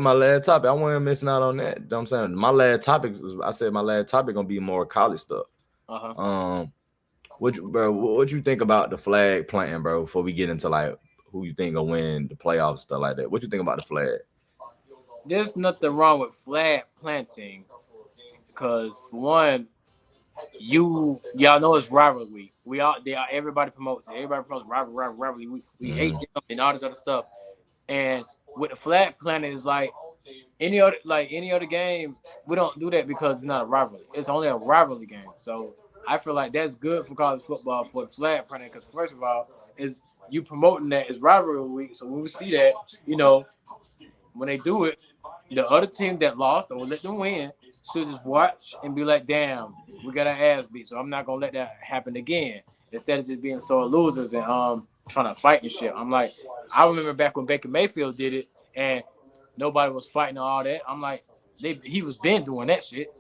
my last topic. I wasn't missing out on that. You know what I'm saying? My last topic is, I said my last topic gonna be more college stuff. Uh-huh. What you think about the flag planting, bro? Before we get into like who you think will win the playoffs, stuff like that. What you think about the flag? There's nothing wrong with flag planting because for one, y'all know it's rivalry week. Everybody promotes it. Everybody promotes rivalry. We hate Mm-hmm. them and all this other stuff. And with the flag planting, is like any other game, we don't do that because it's not a rivalry. It's only a rivalry game. So I feel like that's good for college football for the flag planting because first of all, is you promoting that as rivalry week. So when we see that, you know, when they do it, the other team that lost or let them win should just watch and be like, damn, we got our ass beat. So I'm not gonna let that happen again. Instead of just being sore losers and trying to fight and shit. I'm like, I remember back when Baker Mayfield did it and nobody was fighting all that. I'm like, he was been doing that shit.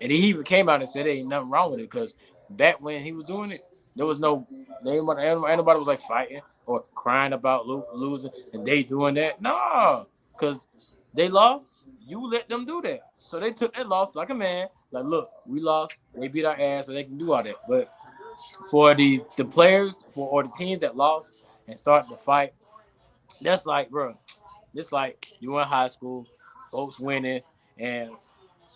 And he even came out and said there ain't nothing wrong with it because back when he was doing it, there was nobody was like fighting or crying about losing and they doing that. No, because they lost. You let them do that. So they took that loss like a man. Like, look, we lost. They beat our ass, so they can do all that. But for the players or the teams that lost and started to fight, that's like, bro, it's like you in high school, folks winning, and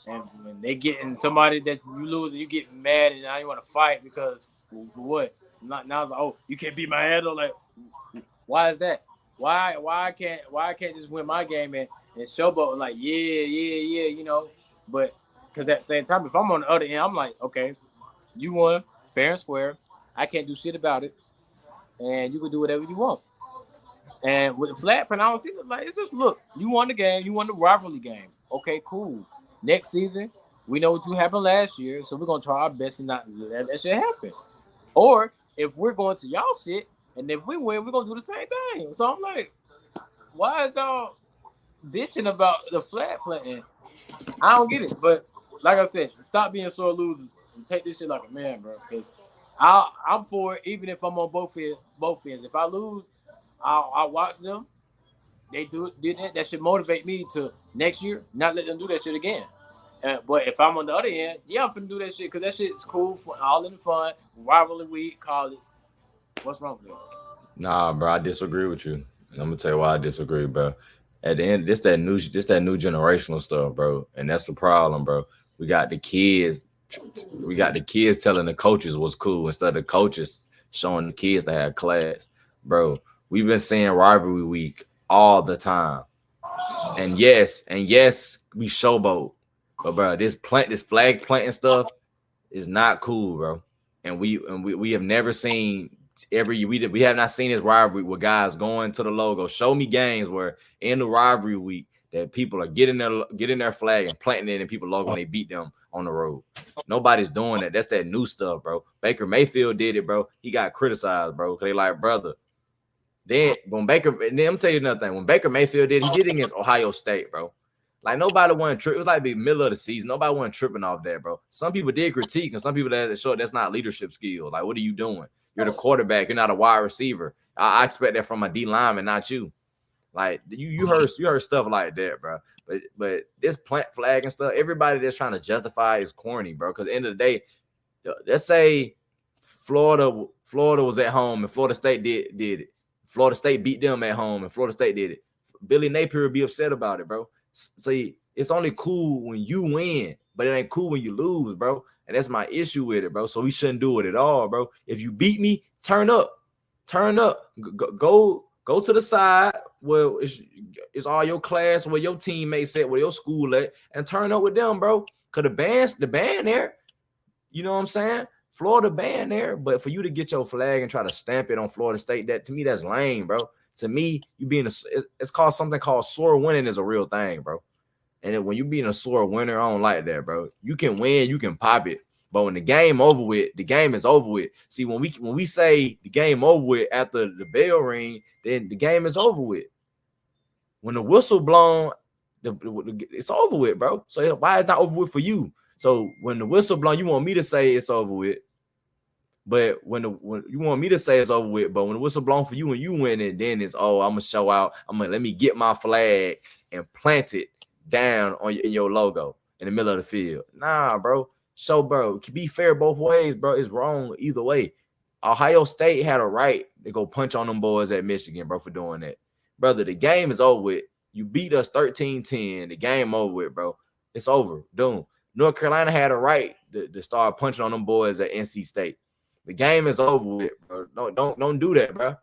when they getting somebody that you lose and you get mad and now you want to fight because for what? Not now, like, oh, you can't beat my head. Or like, why is that? Why I can't just win my game and showboat like yeah, you know? But because at the same time, if I'm on the other end, I'm like, okay, you won fair and square. I can't do shit about it, and you can do whatever you want. And with the flat print, I don't see it like it's just look, you won the game, you won the rivalry game. Okay, cool. Next season, we know what you happened last year, so we're gonna try our best and not let that shit happen. Or if we're going to y'all shit, and if we win, we're gonna do the same thing. So I'm like, why is y'all bitching about the flat planting? I don't get it. But like I said, stop being sore losers and take this shit like a man, bro. Because I'm for it, even if I'm on both ends. If I lose, I'll watch them. They did that. That should motivate me to next year not let them do that shit again. But if I'm on the other end, yeah, I'm finna do that shit because that shit is cool for all in the fun, rivalry week, college. What's wrong with it? Nah, bro, I disagree with you. And I'm gonna tell you why I disagree, bro. At the end, this that new generational stuff, bro. And that's the problem, bro. We got the kids, we got the kids telling the coaches what's cool instead of the coaches showing the kids to have class. Bro, we've been saying rivalry week all the time. And yes, we showboat. But bro, this flag planting stuff is not cool, bro. And we have never seen every we have not seen this rivalry with guys going to the logo. Show me games where in the rivalry week that people are getting their flag and planting it in people's logo when they beat them on the road. Nobody's doing that. That's that new stuff, bro. Baker Mayfield did it, bro. He got criticized, bro. Cause they like, brother. Then when Baker, and then I'm tell you another thing. When Baker Mayfield did, he did it against Ohio State, bro. Like nobody wasn't tripping. It was like the middle of the season. Nobody wasn't tripping off that, bro. Some people did critique, and some people that showed that's not leadership skill. Like, what are you doing? You're the quarterback. You're not a wide receiver. I expect that from a D lineman, not you. Like you heard stuff like that, bro. But this plant flag and stuff, everybody that's trying to justify is corny, bro. Because at the end of the day, let's say Florida was at home and Florida State did it. Florida State beat them at home and Florida State did it. Billy Napier would be upset about it, bro. See, it's only cool when you win, but it ain't cool when you lose, bro. And that's my issue with it, bro. So we shouldn't do it at all, bro. If you beat me, turn up, go to the side where it's all your class, where your teammates at, where your school at, and turn up with them, bro. Cause the band there, you know what I'm saying? Florida band there, but for you to get your flag and try to stamp it on Florida State, that to me that's lame, bro. To me, you being it's called something called sore winning is a real thing, bro. And then when you being a sore winner, I don't like that, bro. You can win, you can pop it, but when the game over with, the game is over with. See, when we say the game over with after the bell ring, then the game is over with. When the whistle blown, it's over with, bro. So why is not over with for you? So when the whistle blown, you want me to say it's over with. But when you want me to say it's over with, but when the whistle blown for you and you win it, then it's I'm gonna show out. Let me get my flag and plant it down in your logo in the middle of the field. Nah, bro. So, bro, be fair both ways, bro. It's wrong either way. Ohio State had a right to go punch on them boys at Michigan, bro, for doing that. Brother, the game is over with. You beat us 13-10. The game over with, bro. It's over. Doom. North Carolina had a right to start punching on them boys at NC State. The game is over with, bro. Don't do that, bro.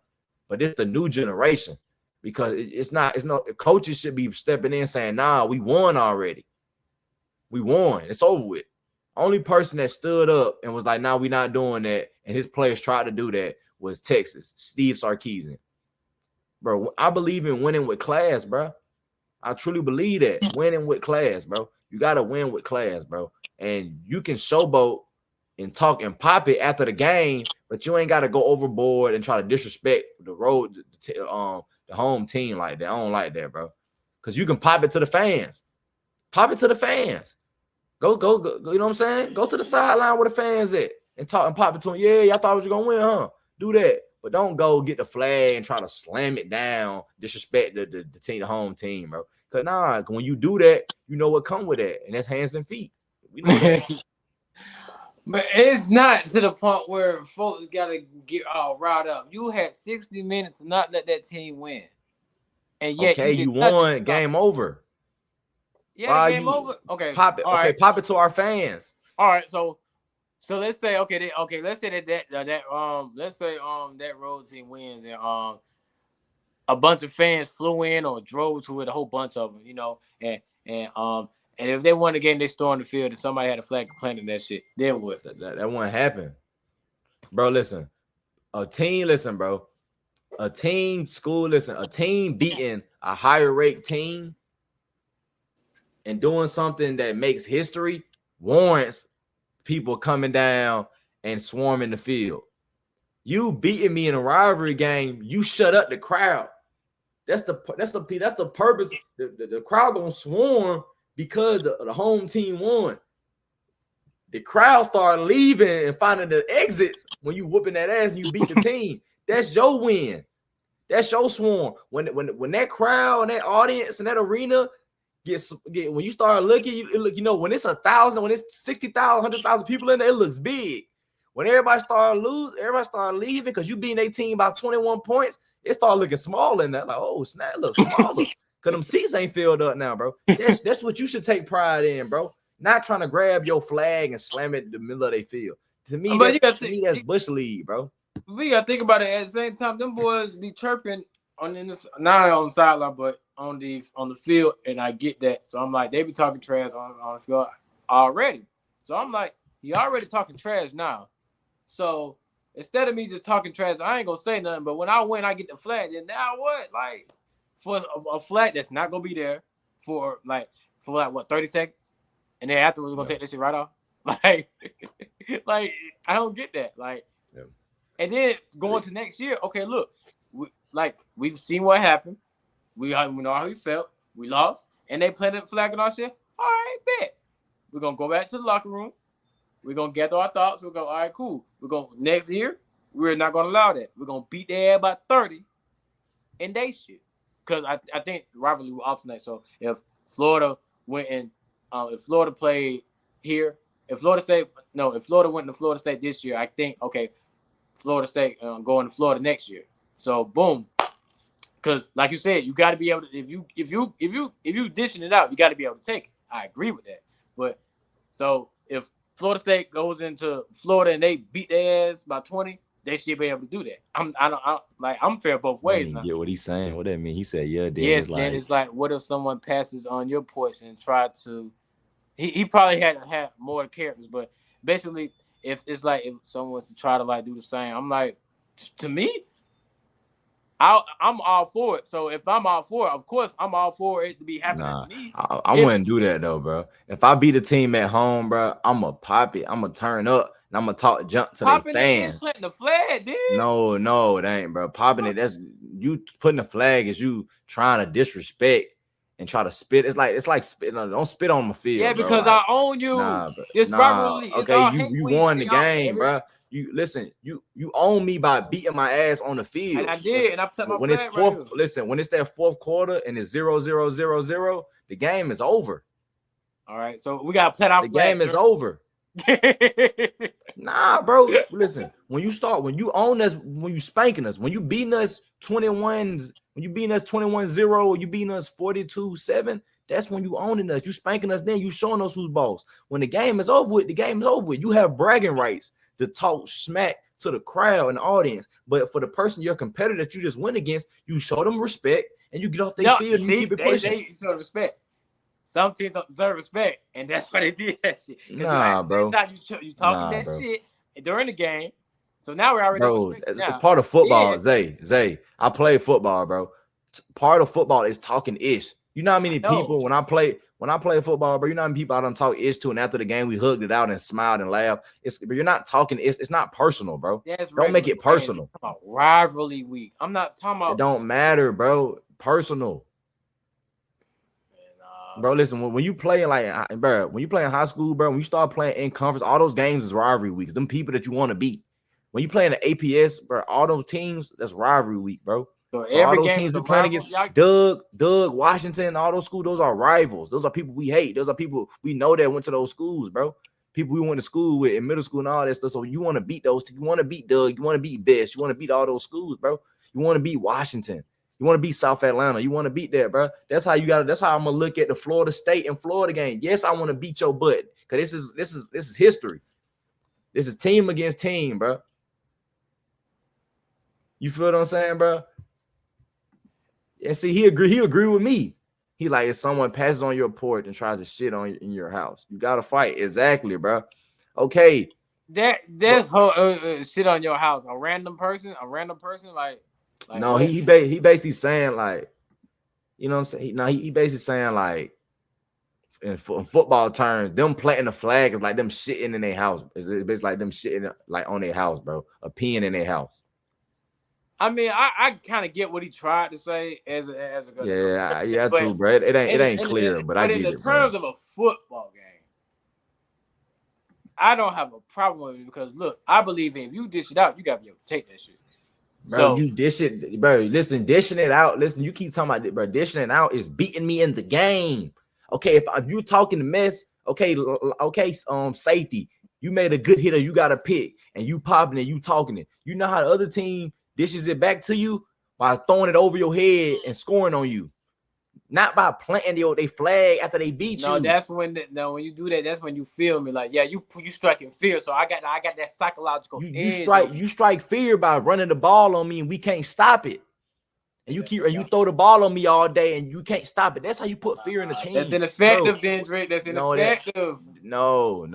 But it's the new generation because the coaches should be stepping in saying, nah, we won already. We won. It's over with. Only person that stood up and was like, nah, we're not doing that, and his players tried to do that was Texas, Steve Sarkisian. Bro, I believe in winning with class, bro. I truly believe that. Winning with class, bro. You got to win with class, bro. And you can showboat and talk and pop it after the game, but you ain't got to go overboard and try to disrespect the home team like that. I don't like that, bro. Because you can pop it to the fans. Pop it to the fans. Go, you know what I'm saying? Go to the sideline where the fans at and talk and pop it to them. Yeah, y'all thought you was going to win, huh? Do that. But don't go get the flag and try to slam it down, disrespect the team, the home team, bro. Because, nah, when you do that, you know what come with that, and that's hands and feet. We know that. But it's not to the point where folks got to get all riled up. You had 60 minutes to not let that team win. And yet you won. Game over. Yeah, game over. Okay. Pop it. Okay, pop it to our fans. All right, so let's say let's say that road team wins and a bunch of fans flew in or drove to it, a whole bunch of them, you know, and if they won the game, they stormed the field and somebody had a flag planting that shit. Then what? That won't happen, bro. Listen, a team beating a higher rate team and doing something that makes history warrants people coming down and swarming the field. You beating me in a rivalry game, you shut up the crowd. That's the purpose. The crowd gonna swarm because the home team won. The crowd start leaving and finding the exits when you whooping that ass and you beat the team. That's your win. That's your swarm. When that crowd and that audience and that arena when you start looking, you know, when it's 1,000, when it's 60,000, 100,000 people in there, it looks big. When everybody start leaving because you beating their team by 21 points, it start looking small in there. Like, oh snap, it looks smaller because them seats ain't filled up now, bro. That's what you should take pride in, bro. Not trying to grab your flag and slam it in the middle of their field. To me, that's Bush League, bro. We gotta think about it at the same time. Them boys be chirping not on the sideline, but on the field, and I get that. So I'm like, they be talking trash on the field already. So I'm like, you already talking trash now. So instead of me just talking trash, I ain't gonna say nothing. But when I win, I get the flag. And now what? Like for a flag that's not gonna be there for 30 seconds, and then afterwards we're gonna take this shit right off. Like I don't get that. Like, yeah. And then going to next year, okay, look. We've seen what happened. We know how we felt. We lost, and they planted the flag and our shit. All right, bet. We're gonna go back to the locker room. We're gonna gather our thoughts. We're gonna, all right, cool. We're gonna next year. We're not gonna allow that. We're gonna beat their ass by 30, and they shit. Because I think the rivalry will alternate. So if Florida went and if Florida played here, if Florida went to Florida State this year, I think Florida State going to Florida next year. So boom, because like you said, you got to be able to if you dishing it out, you got to be able to take it. I agree with that. But so if Florida State goes into Florida and they beat their ass by 20, they should be able to do that. I'm fair both ways. Get what he's saying. What that mean? He said, yeah, Dan. Yes, Dan. It's like, what if someone passes on your porch and try to? He probably had more characters, but basically, if someone was to try to do the same, I'm like, to me. I'm all for it. So if I'm all for it, of course I'm all for it to be happening to me. I wouldn't do that though, bro. If I beat a team at home, bro, I'm gonna pop it. I'm gonna turn up and I'm gonna talk junk to their fans. Planting the flag, dude. No, it ain't, bro. Popping it. That's you putting the flag is you trying to disrespect and try to spit. It's like spit. Don't spit on my field. Yeah, because I own you. Okay, you won the game, bro. You listen. You own me by beating my ass on the field. And I did, and I put my when it's flag fourth. right here. Listen, when it's that fourth quarter and it's 0-0-0-0, the game is over. All right, so we gotta plant our The flag. game is over. Nah, bro. Listen, when you own us, when you spanking us, when you beating us 21, when you beating us 21-0, or you beating us 42-7, that's when you owning us. You spanking us, then you showing us who's boss. When the game is over with, the game is over with. You have bragging rights to talk smack to the crowd and the audience. But for the person, your competitor that you just went against, you show them respect and you get off their field and you keep it pushing. They show respect. Some teams don't deserve respect, and that's why they did that shit. Nah, bro. You talking shit during the game, so now we're already. Bro, it's part of football. Yeah. Zay, I play football, bro. Part of football is talking ish. You know how many people when I play football, bro? You know how many people I don't talk ish to, and after the game we hugged it out and smiled and laughed. But you're not talking. It's not personal, bro. Don't make it personal. About rivalry week. I'm not talking about. It don't matter, bro. Personal. Bro, listen, when you play when you play in high school, bro, when you start playing in conference, all those games is rivalry weeks. Them people that you want to beat. When you play in the APS, bro, all those teams, that's rivalry week, bro. So all those teams we playing against, Doug, Washington, all those schools, those are rivals. Those are people we hate. Those are people we know that went to those schools, bro. People we went to school with in middle school and all that stuff. So you want to beat those. You want to beat Doug. You want to beat Best. You want to beat all those schools, bro. You want to beat Washington. You want to beat South Atlanta. You want to beat that, bro. That's how you got it. That's how I'm gonna look at the Florida State and Florida game. Yes, I want to beat your butt because this is history. This is team against team, bro. You feel what I'm saying, bro? And see, he agree with me. He like, if someone passes on your porch and tries to shit on in your house, you gotta fight. Exactly, bro. Okay. There's whole shit on your house. A random person, like no, he basically saying like, you know what I'm saying? He basically saying like, in football terms, them planting the flag is like them shitting in their house. It's basically like them shitting like on their house, bro. A peeing in their house. I mean, I kind of get what he tried to say as a yeah, too, bro. It ain't clear, but I get it. But in terms of a football game, I don't have a problem with it because look, I believe if you dish it out, you gotta be able to take that shit. Bro, so, you dish it, bro. Listen, dishing it out. Listen, you keep talking about it, bro. Dishing it out is beating me in the game. Okay, if you talking the mess, okay, safety. You made a good hitter, you got a pick, and you popping it, you talking it. You know how the other team dishes it back to you by throwing it over your head and scoring on you, not by planting they flag after they beat you. No, that's when when you do that, that's when you feel me like, yeah, you striking fear. So I got that psychological. You strike fear by running the ball on me and we can't stop it. And you throw the ball on me all day and you can't stop it. That's how you put fear in the team. That's ineffective, then, Drake. That's ineffective. No.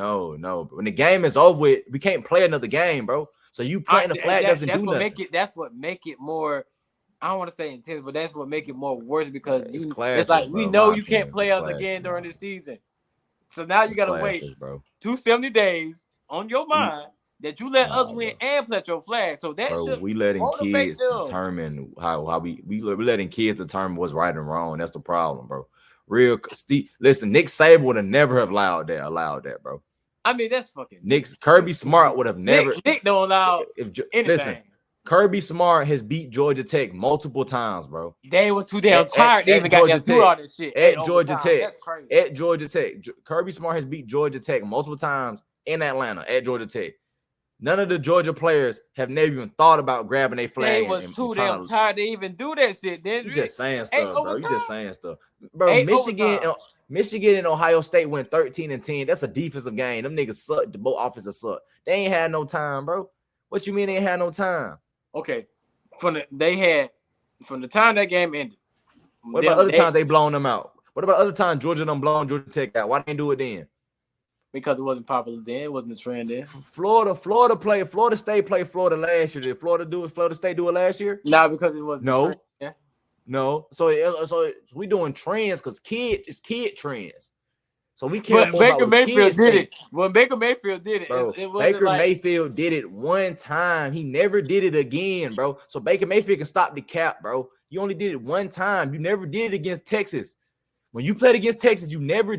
When the game is over with, we can't play another game, bro. So you planting the flag doesn't do nothing. That's what make it more. I don't want to say intense, but that's what make it more worse because it's like we know you can't play us again during the season. So now you gotta wait 270 days on your mind that you let us win and plant your flag. So that we letting kids determine how we letting kids determine what's right and wrong. That's the problem, bro. Listen, Nick Saban would have never have allowed that, bro. I mean, that's fucking Kirby Smart would have never. Nick don't allow anything. Listen, Kirby Smart has beat Georgia Tech multiple times, bro. They was too damn tired. They even got to do all this shit at Georgia Tech. At Georgia Tech, Kirby Smart has beat Georgia Tech multiple times in Atlanta at Georgia Tech. None of the Georgia players have never even thought about grabbing a flag. They was too damn tired to even do that shit. You just saying stuff, bro. You just saying stuff, bro. Michigan and Ohio State went 13-10. That's a defensive game. Them niggas suck. The both offenses suck. They ain't had no time, bro. What you mean they ain't had no time? Okay, from the time that game ended. What about other times they blown them out? What about other times Georgia done blown Georgia Tech out? Why didn't they do it then? Because it wasn't popular then. It wasn't a trend then. Florida State played Florida last year. Did Florida State do it last year? No, because it wasn't. No. So we doing trends because it's kid trends. So we can't. But Baker Mayfield did it. When Baker Mayfield did it, bro, Baker Mayfield did it one time. He never did it again, bro. So Baker Mayfield can stop the cap, bro. You only did it one time. You never did it against Texas. When you played against Texas, you never did.